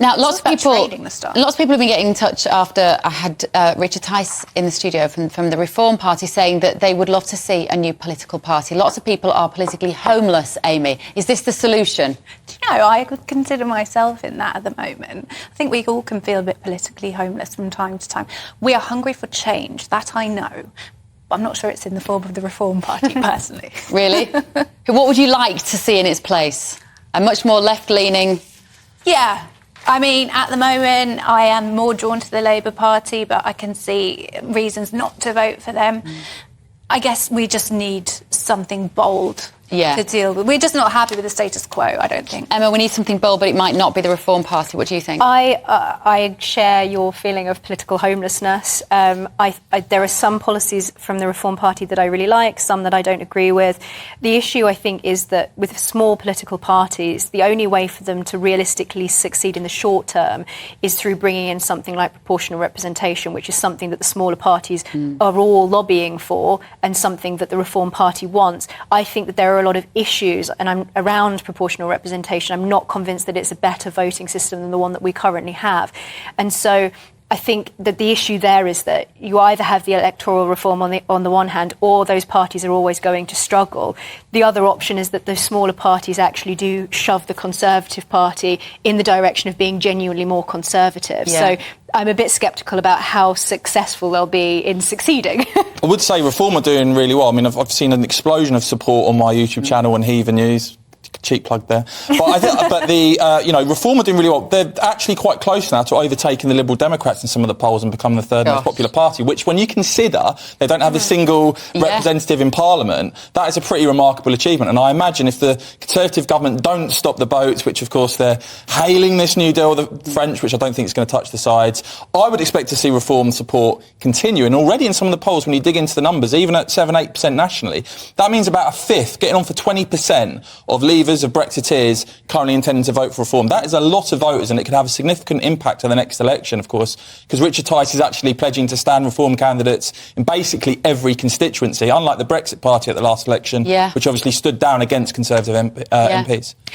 Now, lots of people have been getting in touch after I had Richard Tice in the studio from the Reform Party saying that they would love to see a new political party. Lots of people are politically homeless, Amy. Is this the solution? Do you know, I would consider myself in that at the moment. I think we all can feel a bit politically homeless from time to time. We are hungry for change, that I know. I'm not sure it's in the form of the Reform Party, personally. Really? What would you like to see in its place? A much more left-leaning... Yeah. I mean, at the moment, I am more drawn to the Labour Party, but I can see reasons not to vote for them. I guess we just need something bold to deal with. We're just not happy with the status quo, I don't think. Emma, we need something bold, but it might not be the Reform Party. What do you think? I share your feeling of political homelessness. There are some policies from the Reform Party that I really like, some that I don't agree with. The issue, I think, is that with small political parties, the only way for them to realistically succeed in the short term is through bringing in something like proportional representation, which is something that the smaller parties are all lobbying for and something that the Reform Party wants. I think that there are a lot of issues around proportional representation. I'm not convinced that it's a better voting system than the one that we currently have. And so I think that the issue there is that you either have the electoral reform on the one hand, or those parties are always going to struggle. The other option is that the smaller parties actually do shove the Conservative Party in the direction of being genuinely more conservative. So I'm a bit sceptical about how successful they'll be in succeeding. I would say Reform are doing really well. I mean, I've seen an explosion of support on my YouTube channel and Heaver News. Cheap plug there. But Reform are doing really well. They're actually quite close now to overtaking the Liberal Democrats in some of the polls and becoming the third most popular party, which, when you consider they don't have a single representative in Parliament, that is a pretty remarkable achievement. And I imagine if the Conservative government don't stop the boats, which, of course, they're hailing this New Deal, the French, which I don't think is going to touch the sides, I would expect to see Reform support continue. And already in some of the polls, when you dig into the numbers, even at 7-8% nationally, that means about a fifth, getting on for 20% of Leavers, of Brexiteers currently intending to vote for Reform. That is a lot of voters, and it could have a significant impact on the next election, of course, because Richard Tice is actually pledging to stand Reform candidates in basically every constituency, unlike the Brexit Party at the last election, which obviously stood down against Conservative MPs.